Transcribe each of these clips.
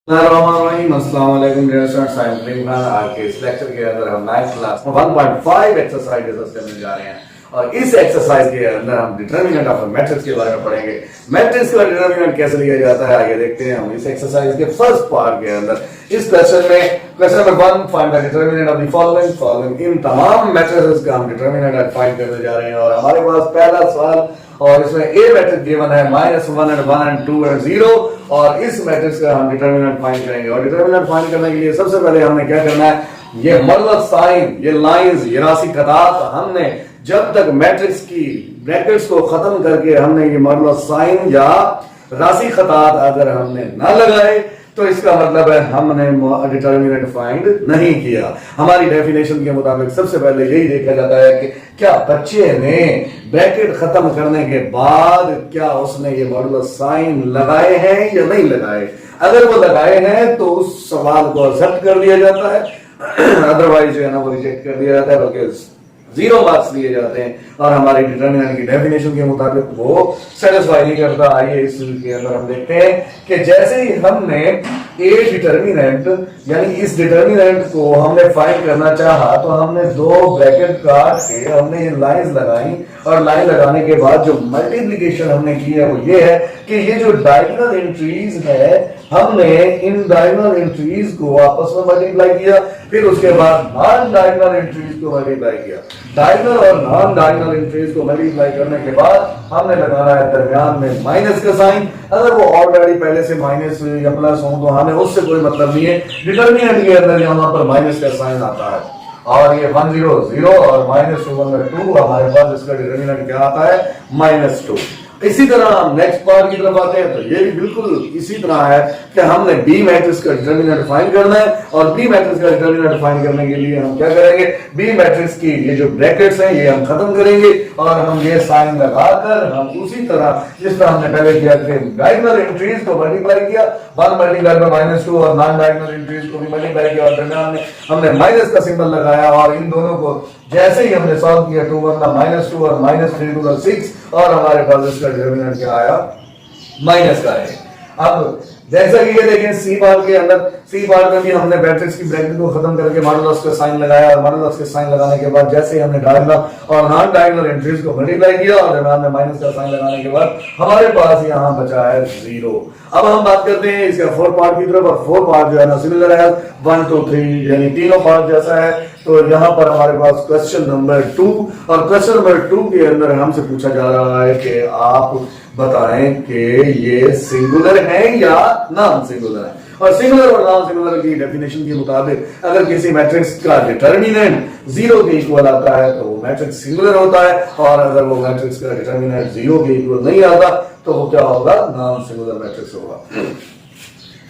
अस्सलाम वालेकुम dear students, I am Imran Khan. आज के इस लेक्चर के अंदर हम 9th क्लास 1.5 एक्सरसाइज डिस्कस करने जा रहे हैं और इस एक्सरसाइज के अंदर हम डिटरमिनेंट ऑफ मैट्रिक्स के बारे में पढ़ेंगे। मैट्रिक्स का डिटरमिनेंट कैसे लिया जाता है आइए देखते हैं हम इस एक्सरसाइज के फर्स्ट पार्ट के अंदर। इस क्वेश्चन में question number 1 find the determinant of the following. इन तमाम मैट्रिसेस का हम डिटरमिनेंट फाइंड करने जा रहे हैं और हमारे पास पहला सवाल और इसमें ए मैट्रिक्स गिवन है -1 and 1 and 2 and 0 और इस मैट्रिक्स का हम डिटरमिनेंट फाइंड करेंगे। और डिटरमिनेंट फाइंड करने के लिए सबसे पहले हमने क्या करना है, ये मॉडुलस साइन, ये लाइंस, ये राशि खतात हमने जब तक मैट्रिक्स की ब्रैकेट्स को खत्म करके हमने ये मॉडुलस साइन या राशि खतात अगर हमने ना लगाए तो इसका मतलब है हमने डिटरमिनेंट फाइंड नहीं किया। हमारी डेफिनेशन के मुताबिक सबसे पहले यही देखा जाता है कि क्या बच्चे ने ब्रैकेट खत्म करने के बाद क्या उसने ये मॉडुलस साइन लगाए हैं या नहीं लगाए। अगर वो लगाए हैं तो उस सवाल को एक्सेप्ट कर लिया जाता है, अदरवाइज जो है ना वो रिजेक्ट कर दिया जाता है, बल्कि 0 मार्क्स लिए जाते हैं और हमारी डिटरमिनेंट की डेफिनेशन के मुताबिक वो सेटिस्फाई नहीं करता। आइए इसके अंदर हम देखते हैं कि जैसे ही हमने ए डिटरमिनेंट यानी इस डिटरमिनेंट को हमने फाइंड करना चाहा तो हमने दो ब्रैकेट काट के हमने ये लाइंस लगाई और लाइन लगाने के बाद जो मल्टीप्लिकेशन हमने की है वो ये है कि ये जो डायगोनल एंट्रीज है हमने इन डायगोनल एंट्रीज को आपस में मल्टीप्लाई किया, फिर उसके बाद नॉन डायगोनल एंट्रीज को मल्टीप्लाई किया। डायगोनल और नॉन डायगोनल एंट्रीज को मल्टीप्लाई करने के बाद हमने लगाना है दरमियान में माइनस का साइन। अगर वो ऑलरेडी पहले से माइनस या प्लस हो तो हमें उससे कोई मतलब नहीं है। डिटरमिनेंट के अंदर यहाँ पर माइनस का साइन आता है और ये 1 0 0 और -2 हमारे पास इसका डिटरमिनेंट क्या आता है -2। इसी तरह हम नेक्स्ट पार्ट की तरफ आते हैं तो ये भी बिल्कुल इसी तरह है कि हमने बी मैट्रिक्स का डिटरमिनेंट फाइंड करना है और बी मैट्रिक्स का डिटरमिनेंट फाइंड करने के लिए हम क्या करेंगे, बी मैट्रिक्स की ये जो ब्रैकेट्स हैं ये हम खत्म करेंगे और हम ये साइन लगाकर हम उसी तरह जिस तरह हमने पहले किया कि डायगोनल एंट्रीज को मल्टीप्लाई किया, 1 मल्टीप्लाई बाय -2 और नॉन डायगोनल एंट्रीज को भी मल्टीप्लाई किया और दरमियान में हमने माइनस का सिंबल लगाया और इन दोनों को जैसे ही हमने सॉल्व किया 2 1 -2 और -3 2 6 और हमारे पास इसका डिटरमिनेंट क्या आया, माइनस का है। अब जैसा कि ये देखें सी पार्ट के अंदर, सी पार्ट में भी हमने मैट्रिक्स की ब्रैकेट को खत्म करके मॉडुलस का साइन लगाया और मॉडुलस के साइन लगाने के बाद जैसे ही हमने डायगोनल और नॉन डायगोनल एंट्रीज को मल्टीप्लाई किया और दरमियान में माइनस का साइन लगाने के बाद हमारे पास यहाँ बचा है 0। अब हम बात करते हैं इसका 4 पार्ट की तरफ और 4 पार्ट जो है ना सिमिलर है 1 2 3 यानी तीनों पार्ट जैसा है। तो यहाँ पर हमारे पास क्वेश्चन नंबर 2 और क्वेश्चन नंबर 2 के अंदर हमसे पूछा जा रहा है कि आप बताएं कि ये सिंगुलर है या नॉन सिंगुलर है। और सिंगुलर और नॉन सिंगुलर की डेफिनेशन के मुताबिक अगर किसी मैट्रिक्स का डिटरमिनेंट 0 के इक्वल आता है तो वो मैट्रिक्स सिंगुलर होता है और अगर वो मैट्रिक्स का डिटरमिनेंट 0 के इक्वल नहीं आता तो वो क्या होगा, नॉन सिंगुलर मैट्रिक्स होगा।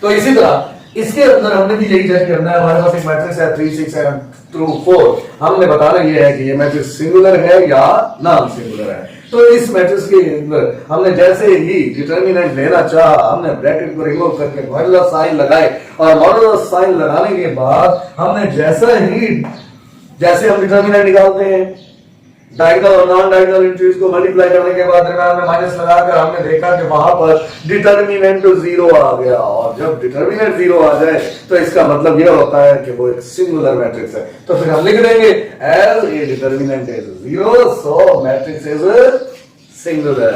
तो इसी तरह इसके अंदर हमने भी यही चेक करना है। हमारे पास एक मैट्रिक्स है 3 6 7 through 4, हमने बताना ये है कि ये मैट्रिक्स सिंगुलर है या नॉन सिंगुलर है। तो इस मैट्रिक्स के अंदर हमने जैसे ही डिटरमिनेंट लेना चाहा हमने ब्रैकेट को रिमूव करके मॉडुलस साइन लगाए और मॉडुलस साइन लगाने के बाद हमने जैसे हम डिटरमिनेंट निकालते हैं डायगोनल और नॉन डायगोनल एंट्रीज को मल्टीप्लाई करने के बाद दरमियान में माइनस लगाकर हमने देखा कि वहां पर डिटरमिनेंट 0 आ गया और जब डिटरमिनेंट 0 आ जाए तो इसका मतलब यह होता है कि वो एक सिंगुलर मैट्रिक्स है। तो फिर हम लिख देंगे as a determinant is 0 so matrix is singular.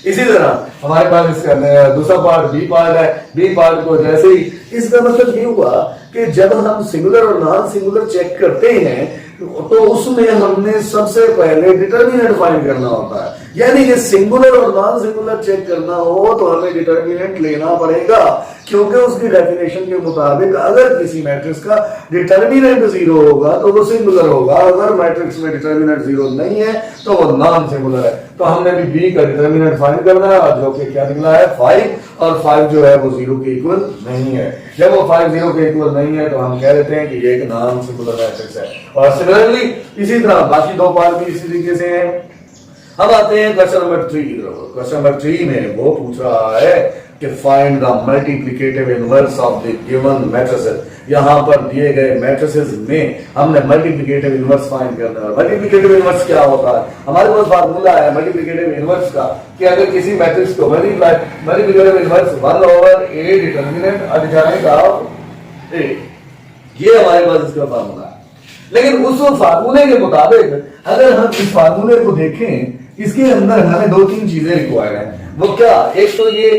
इसी तरह हमारे पास इसका दूसरा पार्ट बी पार्ट है। बी पार्ट को जैसे ही, इसका मतलब ये हुआ कि जब हम सिंगुलर और नॉन सिंगुलर चेक करते हैं तो उसमें हमने सबसे पहले डिटरमिनेंट फाइंड करना होता है। यानी कि सिंगुलर और नॉन सिंगुलर चेक करना हो तो हमें डिटरमिनेंट लेना पड़ेगा, क्योंकि उसकी डेफिनेशन के मुताबिक अगर किसी मैट्रिक्स का डिटरमिनेंट 0 होगा तो वो सिंगुलर होगा, अगर मैट्रिक्स में डिटरमिनेंट 0 नहीं है तो वो नॉन सिंगुलर है। तो हमने भी बी का डिटरमिनेंट फाइंड करना है और जो कि क्या निकला है 5 और 5 जो है वो 0 के इक्वल नहीं है। जब वो 5 0 के इक्वल नहीं है तो हम कह देते हैं कि ये एक नॉन सिंगुलर मैट्रिक्स है। और सिमिलरली इसी तरह बाकी 2 पार्ट भी इसी तरीके से हैं। अब आते हैं क्वेश्चन नंबर 3 की तरफ। क्वेश्चन नंबर 3 में वो पूछ रहा है कि find the multiplicative inverse of the given matrices. यहां पर दिए गए मैट्रिसेस में हमने मल्टीप्लिकेटिव इनवर्स फाइंड करना है। मल्टीप्लिकेटिव इनवर्स क्या होता है? हमारे पास फार्मूला है मल्टीप्लिकेटिव इनवर्स का कि अगर किसी मैट्रिक्स को multiplicative inverse 1/a determinant adjoint of a, ये हमारे पास इसका फार्मूला है। लेकिन उस फार्मूले के मुताबिक अगर हम इस फार्मूले को देखें, इसके अंदर हमें 2-3 चीजें रिक्वायर्ड है। वो क्या? एक तो ये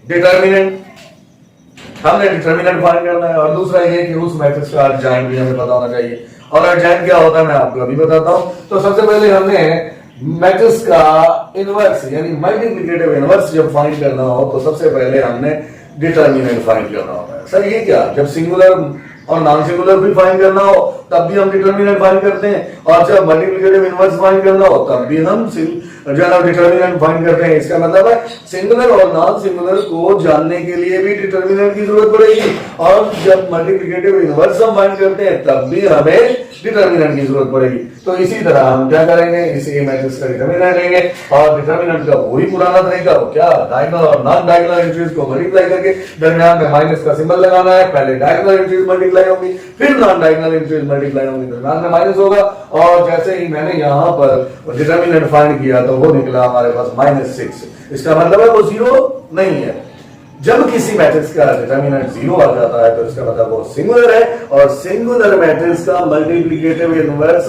डिटरमिनेंट, हमने डिटरमिनेंट फाइंड करना है, और दूसरा ये कि उस मैट्रिक्स का एडजॉइंट भी हमें पता होना चाहिए। और एडजॉइंट क्या होता है मैं आपको अभी बताता हूं। तो सबसे पहले हमने मैट्रिक्स का इनवर्स यानी मल्टीप्लिकेटिव इनवर्स जब फाइंड करना हो तो सबसे पहले हमने डिटरमिनेंट फाइंड करना होता है। सर ये क्या? जब सिंगुलर और नॉन सिंगुलर भी फाइंड करना हो तब भी हम डिटरमिनेंट फाइंड करते हैं, और जब मल्टीप्लिकेटिव इनवर्स फाइंड करना हो तब भी हम डिटरमिनेंट फाइंड करते हैं। इसका मतलब है सिंगुलर और नॉन सिंगुलर को जानने के लिए भी डिटरमिनेंट की जरूरत पड़ेगी, और जब मल्टीप्लिकेटिव इनवर्स हम फाइंड करते हैं तब भी हमें डिटरमिनेंट की जरूरत पड़ेगी। तो इसी तरह हम क्या करेंगे, इस ए मैट्रिक्स का डिटरमिनेंट लेंगे, और डिटरमिनेंट का वही पुराना तरीका हो क्या, डायगोनल और नॉन डायगोनल एंट्रीज को मल्टीप्लाई करके दरमियान में माइनस का सिंबल लगाना है। पहले डायगोनल एंट्रीज मल्टीप्लाई होंगी, फिर नॉन डायगोनल एंट्रीज मल्टीप्लाई होंगी, दरमियान में माइनस होगा, और जैसे ही मैंने यहां पर डिटरमिनेंट फाइंड किया तो वो निकला हमारे पास -6। इसका मतलब है वो 0 नहीं है। जब किसी मैट्रिक्स का डिटरमिनेंट 0 आ जाता है तो इसका मतलब वो सिंगुलर है, और सिंगुलर मैट्रिक्स का मल्टीप्लिकेटिव इनवर्स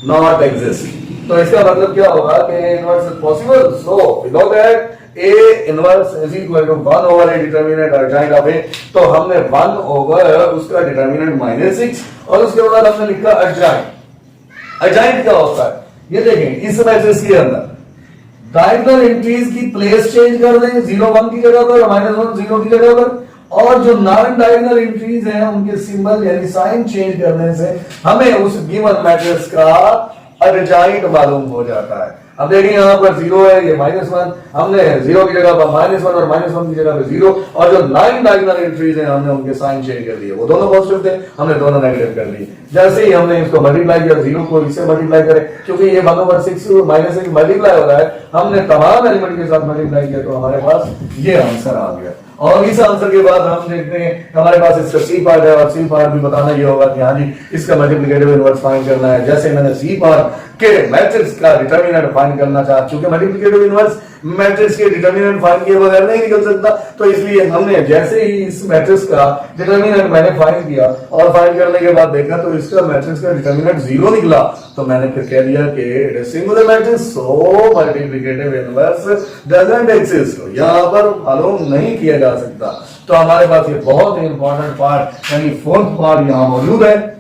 नॉट एग्जिस्ट। तो इसका मतलब क्या होगा कि inverse is possible. So we know that A inverse is equal to 1/a determinant adjoint of A। तो हमने 1 उसका डिटरमिनेंट -6, और उसके बाद हमने लिखा एडजॉइंट। एडजॉइंट क्या होता है ये देखें, इस मैट्रिक्स के अंदर डायगोनल एंट्रीज की प्लेस चेंज कर देंगे, 0 1 की जगह पर, -1 0 की जगह पर, और जो नॉन डायगोनल एंट्रीज हैं उनके सिंबल यानी साइन चेंज करने से हमें उस गिवन मैट्रिक्स का एडजॉइंट मालूम हो जाता है। अब देखिए यहाँ पर 0 है, ये -1, हमने 0 की जगह पर -1 और -1 की जगह पर 0, और जो 9 डायगोनल एंट्रीज हैं हमने उनके साइन चेंज कर दिए, वो दोनों पॉजिटिव थे, हमने दोनों नेगेटिव कर दिए। जैसे ही हमने इसको मल्टीप्लाई किया, 0 को इससे मल्टीप्लाई करें, क्योंकि ये 1/6 -6 मल्टीप्लाई हो रहा है, हमने तमाम एलिमेंट के साथ मल्टीप्लाई किया तो हमारे पास ये आंसर आ गया। और इस आंसर के बाद हम देखते हैं हमारे पास इसका सी पार्ट है, और सी पार्ट भी बताना ये होगा कि हाँ जी इसका मल्टीप्लिकेटिव इनवर्स फाइंड करना है। जैसे मैंने सी पार्ट के मैट्रिक्स का डिटरमिनेंट फाइंड करना चाहा, क्योंकि मल्टीप्लिकेटिव इनवर्स मैट्रिक्स के डिटरमिनेंट फाइंड किए बगैर नहीं निकल सकता, तो इसलिए हमने जैसे ही इस मैट्रिक्स का डिटरमिनेंट मैंने फाइंड किया, और फाइंड करने के बाद देखा तो इसका मैट्रिक्स का डिटरमिनेंट 0 निकला, तो मैंने फिर कह दिया कि it is singular matrix, so multiplicative inverse doesn't exist, यहां पर मालूम नहीं किया जा सकता। तो हमारे पास ये बहुत ही इंपॉर्टेंट पार्ट यानी 4th पार्ट यहां मौजूद है।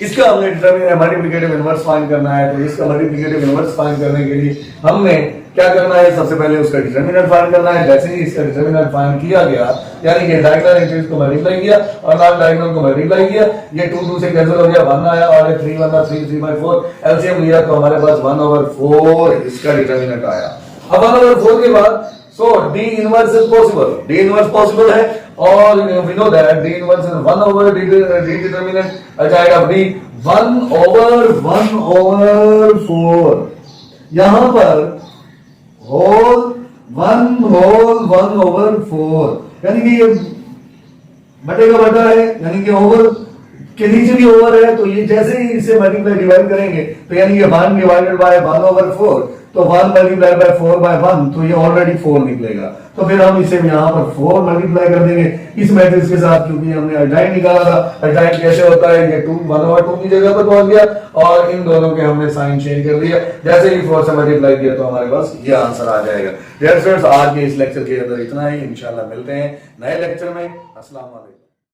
इसका हमने डिटरमिनेंट मल्टीप्लिकेटिव इनवर्स फाइंड करना है, तो इसका मल्टीप्लिकेटिव इनवर्स फाइंड करने के लिए हमने क्या करना है, सबसे पहले उसका डिटरमिनेंट फाइंड करना है। जैसे ही इसका डिटरमिनेंट फाइंड किया गया, यानी कि डायगोनल एंट्रीज को मल्टीप्लाई किया और नॉन डायगोनल को मल्टीप्लाई किया, ये 2 2 से कैंसिल हो गया, 1 आया, और ये 3 1 3 3/4 एलसीएम लिया तो हमारे पास 1/4 इसका डिटरमिनेंट आया। अब 1/4 के बाद so D inverse is possible, D inverse possible है, और we know that D inverse is 1/D determinant adjoint of D 1/4। यहां पर होल 1/4, यानी कि ये बटे का बटा है, यानी कि ओवर के नीचे भी ओवर है, तो ये जैसे ही इसे मल्टीप्लाई डिवाइड करेंगे तो यानी कि 1 डिवाइडेड बाय 1/4, तो 1 मल्टीप्लाई बाय 4/1, तो ये ऑलरेडी 4 निकलेगा। तो फिर हम इसे यहाँ पर 4 मल्टीप्लाई कर देंगे इस मैट्रिक्स के साथ, क्योंकि हमने एडजॉइंट निकाला था। एडजॉइंट कैसे होता है, ये 1/2 की जगह पर पहुंच गया, और इन दोनों के हमने साइन चेंज कर दिया। जैसे ही 4 से मल्टीप्लाई किया तो हमारे पास ये आंसर आ जाएगा। डियर स्टूडेंट्स, आज के इस लेक्चर के अंदर इतना ही, इंशाल्लाह मिलते हैं नए लेक्चर में। अस्सलाम वालेकुम।